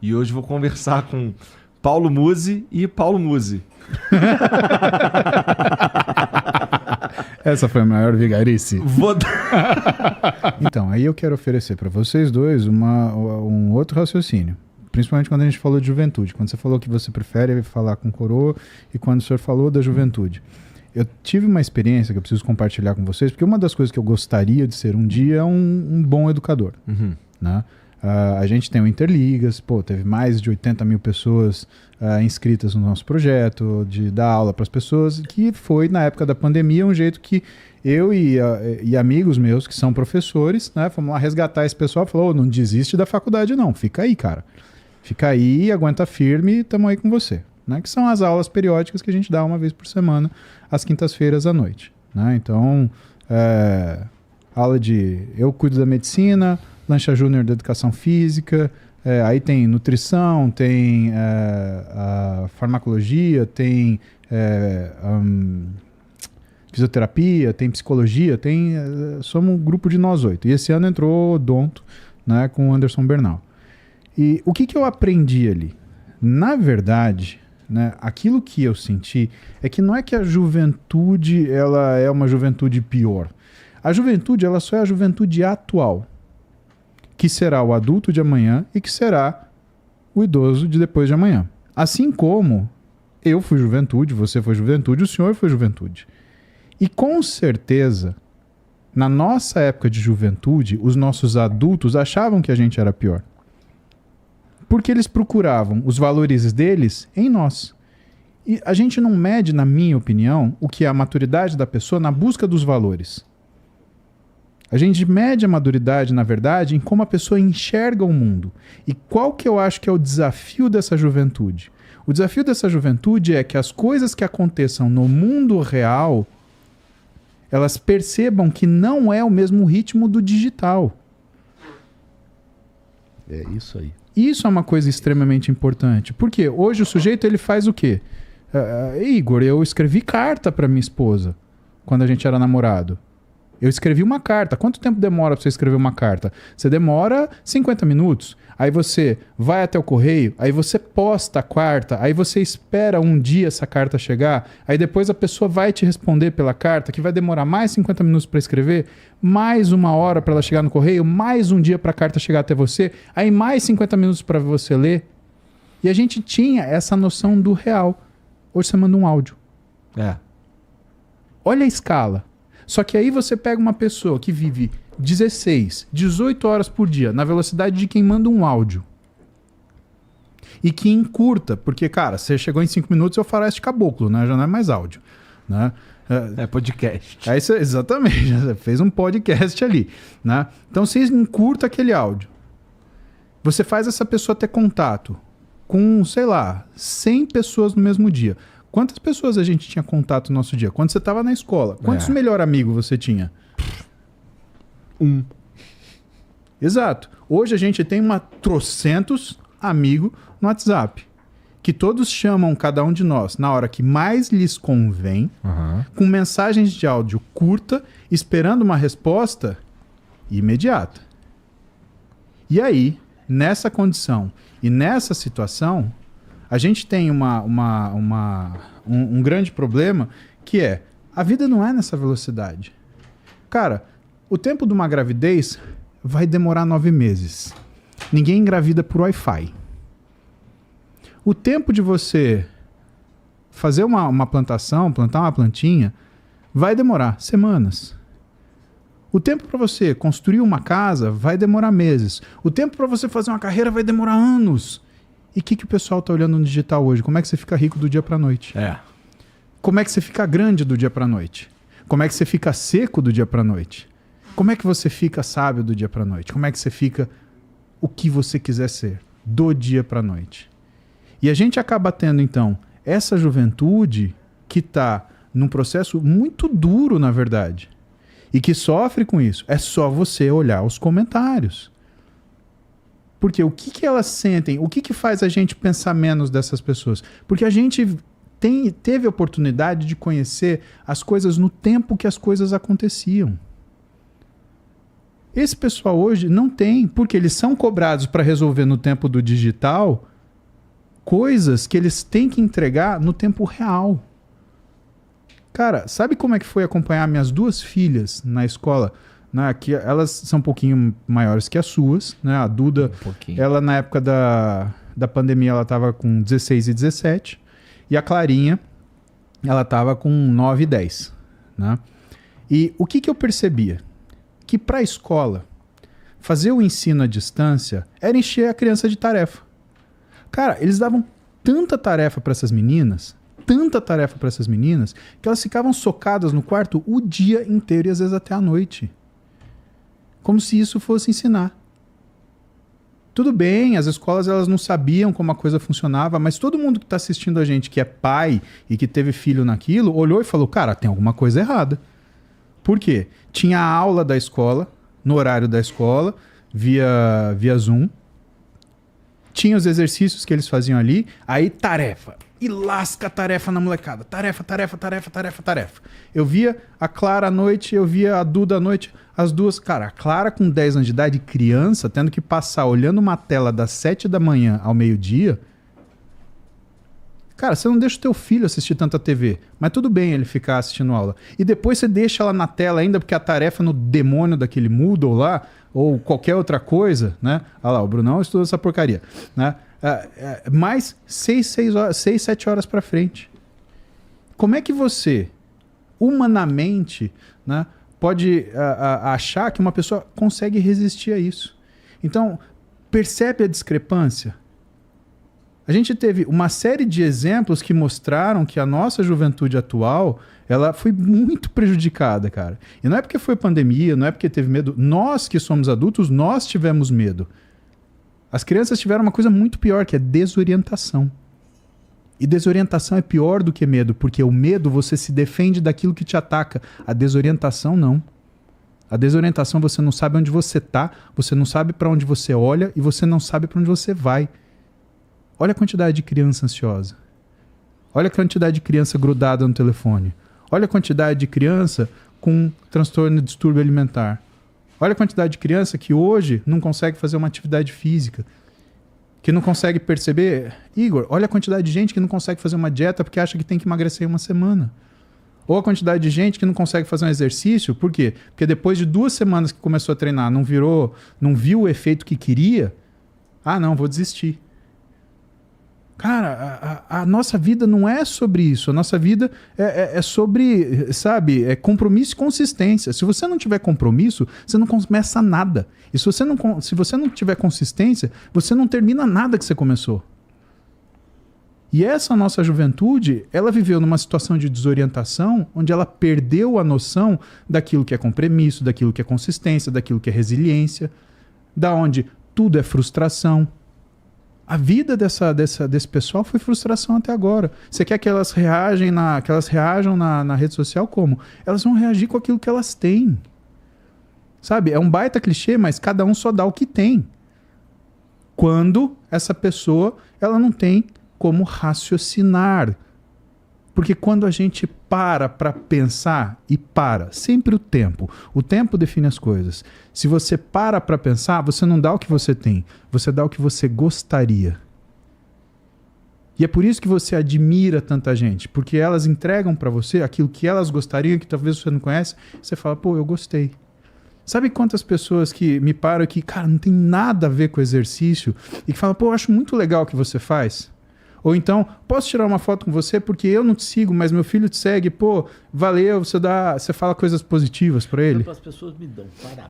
E hoje vou conversar com Paulo Musi e Paulo Musi. Essa foi a maior vigarice. Vou... Então, aí eu quero oferecer para vocês dois um outro raciocínio. Principalmente quando a gente falou de juventude. Quando você falou que você prefere falar com coroa e quando o senhor falou da juventude. Eu tive uma experiência que eu preciso compartilhar com vocês, porque uma das coisas que eu gostaria de ser um dia é um bom educador. Uhum. Né? A gente tem o Interligas, teve mais de 80 mil pessoas inscritas no nosso projeto de dar aula para as pessoas, que foi, na época da pandemia, um jeito que eu e amigos meus que são professores, né, fomos lá resgatar esse pessoal, falou, não desiste da faculdade não, fica aí, cara. Fica aí, aguenta firme e estamos aí com você. Né, que são as aulas periódicas que a gente dá uma vez por semana, às quintas-feiras à noite. Né? Então, aula de... Eu cuido da medicina, Lancha Júnior da educação física, aí tem nutrição, tem a farmacologia, tem fisioterapia, tem psicologia, somos um grupo de nós 8. E esse ano entrou odonto, né, com o Anderson Bernal. E o que eu aprendi ali? Na verdade, né, aquilo que eu senti é que não é que a juventude ela é uma juventude pior. A juventude ela só é a juventude atual, que será o adulto de amanhã e que será o idoso de depois de amanhã. Assim como eu fui juventude, você foi juventude, o senhor foi juventude. E com certeza, na nossa época de juventude, os nossos adultos achavam que a gente era pior. Porque eles procuravam os valores deles em nós. E a gente não mede, na minha opinião, o que é a maturidade da pessoa na busca dos valores. A gente mede a maturidade, na verdade, em como a pessoa enxerga o mundo. E qual que eu acho que é o desafio dessa juventude? O desafio dessa juventude é que as coisas que aconteçam no mundo real, elas percebam que não é o mesmo ritmo do digital. É isso aí. Isso é uma coisa extremamente importante. Porque hoje o sujeito ele faz o quê? Igor, eu escrevi carta para minha esposa quando a gente era namorado. Eu escrevi uma carta. Quanto tempo demora para você escrever uma carta? Você demora 50 minutos. Aí você vai até o correio, aí você posta a carta, aí você espera um dia essa carta chegar, aí depois a pessoa vai te responder pela carta, que vai demorar mais 50 minutos para escrever, mais 1 hora para ela chegar no correio, mais um dia para a carta chegar até você, aí mais 50 minutos para você ler. E a gente tinha essa noção do real. Hoje você manda um áudio. Olha a escala. Só que aí você pega uma pessoa que vive 16, 18 horas por dia na velocidade de quem manda um áudio. E que encurta, porque, cara, você chegou em 5 minutos eu faroeste caboclo, né? Já não é mais áudio. Né? É podcast. Aí você, exatamente, você fez um podcast ali. Né? Então você encurta aquele áudio. Você faz essa pessoa ter contato com, sei lá, 100 pessoas no mesmo dia. Quantas pessoas a gente tinha contato no nosso dia? Quando você estava na escola, quantos melhor amigos você tinha? 1. Exato. Hoje a gente tem trocentos amigos no WhatsApp, que todos chamam cada um de nós na hora que mais lhes convém, com mensagens de áudio curta, esperando uma resposta imediata. E aí, nessa condição e nessa situação, a gente tem um grande problema, que é, a vida não é nessa velocidade. Cara, o tempo de uma gravidez vai demorar 9 meses. Ninguém engravida por Wi-Fi. O tempo de você fazer uma plantação, plantar uma plantinha, vai demorar semanas. O tempo para você construir uma casa vai demorar meses. O tempo para você fazer uma carreira vai demorar anos. E o que o pessoal está olhando no digital hoje? Como é que você fica rico do dia para a noite? Como é que você fica grande do dia para a noite? Como é que você fica seco do dia para a noite? Como é que você fica sábio do dia para a noite? Como é que você fica o que você quiser ser do dia para a noite? E a gente acaba tendo, então, essa juventude que está num processo muito duro, na verdade, e que sofre com isso. É só você olhar os comentários. Porque o que elas sentem? O que faz a gente pensar menos dessas pessoas? Porque a gente teve a oportunidade de conhecer as coisas no tempo que as coisas aconteciam. Esse pessoal hoje não tem, porque eles são cobrados para resolver no tempo do digital coisas que eles têm que entregar no tempo real. Cara, sabe como é que foi acompanhar minhas 2 filhas na escola? Que elas são um pouquinho maiores que as suas, né? A Duda, ela na época da pandemia, ela estava com 16 e 17. E a Clarinha, ela estava com 9 e 10. Né? E o que eu percebia? Que para a escola, fazer o ensino à distância era encher a criança de tarefa. Cara, eles davam tanta tarefa para essas meninas, que elas ficavam socadas no quarto o dia inteiro e às vezes até a noite. Como se isso fosse ensinar. Tudo bem, as escolas elas não sabiam como a coisa funcionava, mas todo mundo que está assistindo a gente, que é pai e que teve filho naquilo, olhou e falou, cara, tem alguma coisa errada. Por quê? Tinha a aula da escola, no horário da escola, via Zoom. Tinha os exercícios que eles faziam ali, aí tarefa. E lasca a tarefa na molecada. Tarefa. Eu via a Clara à noite, eu via a Duda à noite. As duas, cara, a Clara com 10 anos de idade, criança, tendo que passar olhando uma tela das 7 da manhã ao meio-dia. Cara, você não deixa o teu filho assistir tanta TV, mas tudo bem ele ficar assistindo aula. E depois você deixa ela na tela ainda, porque a tarefa no demônio daquele Moodle lá, ou qualquer outra coisa, né? Olha lá, o Brunão estuda essa porcaria, né? Mais 6, 7 horas para frente. Como é que você, humanamente, né, pode achar que uma pessoa consegue resistir a isso? Então, percebe a discrepância? A gente teve uma série de exemplos que mostraram que a nossa juventude atual, ela foi muito prejudicada, cara. E não é porque foi pandemia, não é porque teve medo. Nós que somos adultos, nós tivemos medo. As crianças tiveram uma coisa muito pior, que é desorientação. E desorientação é pior do que medo, porque o medo você se defende daquilo que te ataca. A desorientação não. A desorientação você não sabe onde você está, você não sabe para onde você olha e você não sabe para onde você vai. Olha a quantidade de criança ansiosa. Olha a quantidade de criança grudada no telefone. Olha a quantidade de criança com transtorno de distúrbio alimentar. Olha a quantidade de criança que hoje não consegue fazer uma atividade física, que não consegue perceber. Igor, olha a quantidade de gente que não consegue fazer uma dieta porque acha que tem que emagrecer em uma semana. Ou a quantidade de gente que não consegue fazer um exercício, por quê? Porque depois de 2 semanas que começou a treinar, não viu o efeito que queria, não, vou desistir. Cara, a nossa vida não é sobre isso. A nossa vida é sobre, sabe, compromisso e consistência. Se você não tiver compromisso, você não começa nada. E se você não tiver consistência, você não termina nada que você começou. E essa nossa juventude, ela viveu numa situação de desorientação, onde ela perdeu a noção daquilo que é compromisso, daquilo que é consistência, daquilo que é resiliência, da onde tudo é frustração. A vida desse pessoal foi frustração até agora. Você quer que elas reajam na rede social como? Elas vão reagir com aquilo que elas têm. Sabe? É um baita clichê, mas cada um só dá o que tem. Quando essa pessoa ela não tem como raciocinar. Porque quando a gente para pensar, sempre o tempo define as coisas. Se você para pensar, você não dá o que você tem, você dá o que você gostaria. E é por isso que você admira tanta gente, porque elas entregam para você aquilo que elas gostariam, que talvez você não conhece, você fala, pô, eu gostei. Sabe quantas pessoas que me param aqui, cara, não tem nada a ver com exercício, e que falam, pô, eu acho muito legal o que você faz. Ou então, posso tirar uma foto com você porque eu não te sigo, mas meu filho te segue, pô, valeu, você fala coisas positivas para ele. As pessoas me dão parabéns.